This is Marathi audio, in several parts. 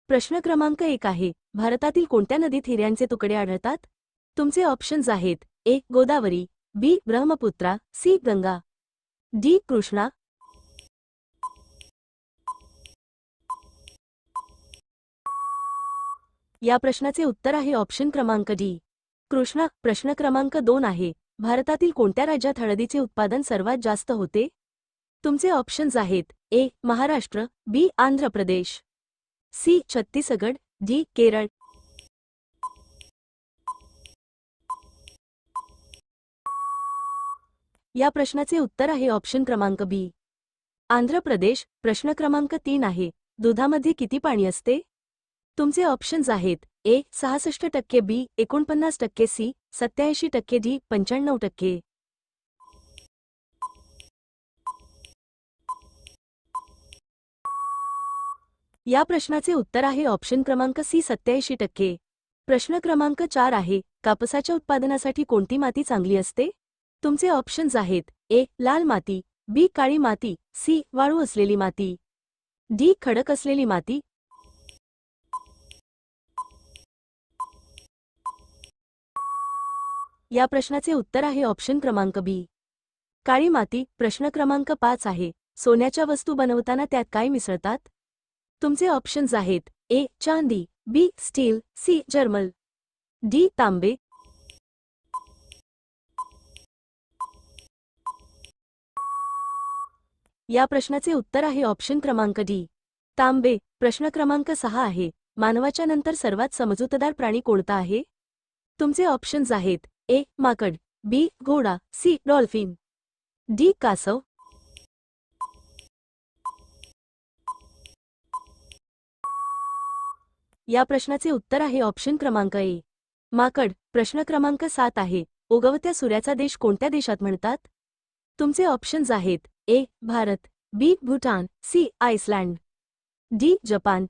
प्रश्न क्रमांक 1 आहे, भारतातील कोणत्या नदीत हिऱ्यांचे तुकडे आढळतात? तुमचे ऑप्शन्स आहेत: ए. गोदावरी, बी. ब्रह्मपुत्रा, सी. गंगा, डी. कृष्णा. या प्रश्नाचे उत्तर आहे ऑप्शन क्रमांक डी. कृष्णा. प्रश्न क्रमांक 2 आहे, भारतातील कोणत्या राज्यात हळदीचे उत्पादन सर्वात जास्त होते? तुमचे ऑप्शन्स आहेत: ए. महाराष्ट्र, बी. आंध्र प्रदेश, सी. छत्तीसगड, डी. केरळ. या प्रश्नाचे उत्तर आहे ऑप्शन क्रमांक बी. आंध्र प्रदेश. प्रश्न क्रमांक 3 आहे, दुधामध्ये किती पाणी असते? तुमचे ऑप्शन्स आहेत: ए. 66%, बी. 49%, सी. 87%, डी. 95%. या प्रश्नाचे उत्तर आहे ऑप्शन क्रमांक सी. 87%. प्रश्न क्रमांक 4 आहे, कापसाच्या उत्पादनासाठी कोणती माती चांगली असते? तुमचे ऑप्शन्स आहेत: ए. लाल माती, बी. काळी माती, सी. वाळू असलेली माती, डी. खडक असलेली माती. या प्रश्नाचे उत्तर आहे ऑप्शन क्रमांक बी. काळी माती. प्रश्न क्रमांक 5 आहे, सोन्याच्या वस्तू बनवताना त्यात काय मिसळतात? तुमचे ऑप्शन्स आहेत: ए. चांदी, बी. Steel, C. जर्मल, डी. तांबे. या प्रश्नाचे उत्तर आहे ऑप्शन क्रमांक डी. तांबे. प्रश्न क्रमांक 6 आहे, मानवाच्या नंतर सर्वात समजूतदार प्राणी कोणता आहे? तुमचे ऑप्शन्स आहेत: ए. माकड, बी. घोडा, सी. Dolphin, D. कासव. या प्रश्नाचे उत्तर आहे ऑप्शन क्रमांक ए. माकड. प्रश्न क्रमांक 7 आहे, उगवत्या सूर्याचा देश कोणत्या देशात म्हणतात? तुमचे ऑप्शन्स आहेत: A. Bharat, B. Bhutan, C. Iceland, D. Japan.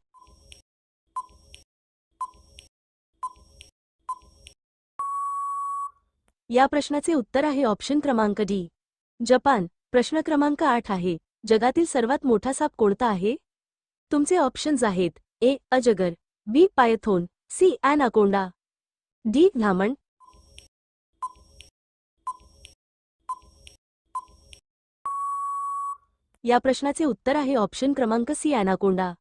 या प्रश्नाचे उत्तर आहे ऑप्शन क्रमांक डी. जपान. प्रश्न क्रमांक 8 आहे, जगातील सर्वात मोठा साप कोणता आहे? तुमचे ऑप्शन्स आहेत: ए. अजगर, B. Python, C. Anaconda, D. धामण. या प्रश्नाचे उत्तर आहे ऑप्शन क्रमांक सी. ॲनाकोंडा.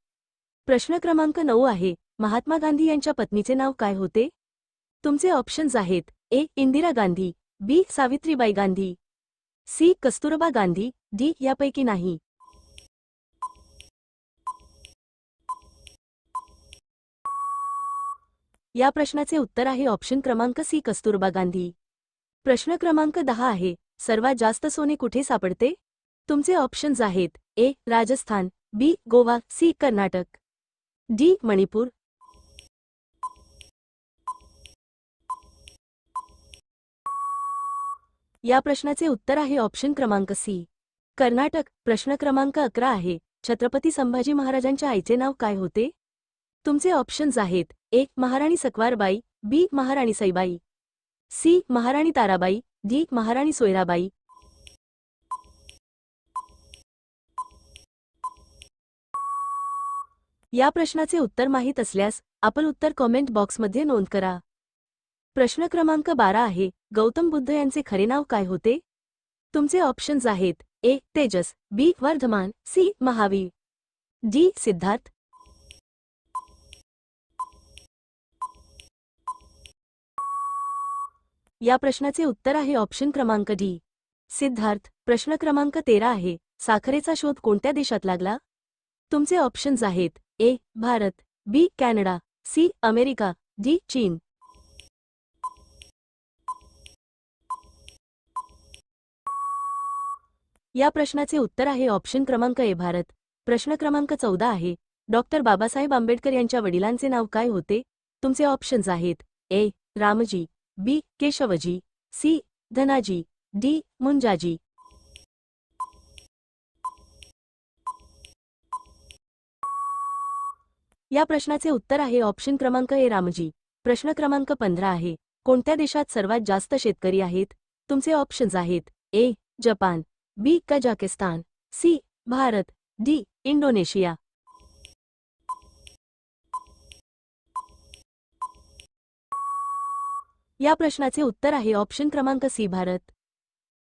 प्रश्न क्रमांक 9 आहे, महात्मा गांधी यांच्या पत्नीचे नाव काय होते? तुमचे ऑप्शन्स आहेत: ए. इंदिरा गांधी, बी. सावित्रीबाई गांधी, सी. कस्तुरबा गांधी, डी. यापैकी नाही. या प्रश्नाचे उत्तर आहे ऑप्शन क्रमांक सी. कस्तुरबा गांधी. प्रश्न क्रमांक 10 आहे, सर्वात जास्त सोने कुठे सापडते? तुमचे ऑप्शन्स आहेत: ए. राजस्थान, बी. गोवा, सी. कर्नाटक, डी. मणिपूर. या प्रश्नाचे उत्तर आहे ऑप्शन क्रमांक सी. कर्नाटक. प्रश्न क्रमांक 11 आहे, छत्रपती संभाजी महाराजांच्या आईचे नाव काय होते? तुमचे ऑप्शन्स आहेत: ए. महाराणी सकवारबाई, बी. महाराणी सईबाई, सी. महाराणी ताराबाई, डी. महाराणी सोयराबाई. या प्रश्नाचे उत्तर माहीत असल्यास आपण उत्तर कॉमेंट बॉक्समध्ये नोंद करा. प्रश्न क्रमांक 12 आहे, गौतम बुद्ध यांचे खरे नाव काय होते? तुमचे ऑप्शन्स आहेत: ए. तेजस, बी. वर्धमान, सी. महावीर, डी. सिद्धार्थ. या प्रश्नाचे उत्तर आहे ऑप्शन क्रमांक डी. सिद्धार्थ. प्रश्न क्रमांक 13 आहे, साखरेचा शोध कोणत्या देशात लागला? तुमचे ऑप्शन्स आहेत: A. Bharat, B. Canada, C. America, D. चीन. या प्रश्नाचे उत्तर आहे ऑप्शन क्रमांक ए. भारत. प्रश्न क्रमांक 14 आहे, डॉक्टर बाबासाहेब आंबेडकर यांच्या वडिलांचे नाव काय होते? तुमचे ऑप्शन्स आहेत: ए. रामजी, बी. केशवजी, सी. धनाजी, डी. मुंजाजी. या प्रश्नाचे उत्तर आहे ऑप्शन क्रमांक ए. रामजी. प्रश्न क्रमांक 15 आहे, कोणत्या देशात सर्वात जास्त शेतकरी आहेत? तुमचे ऑप्शन्स आहेत: A. Japan, B. Kazakhstan, C. Bharat, D. Indonesia. या प्रश्नाचे उत्तर आहे ऑप्शन क्रमांक सी भारत.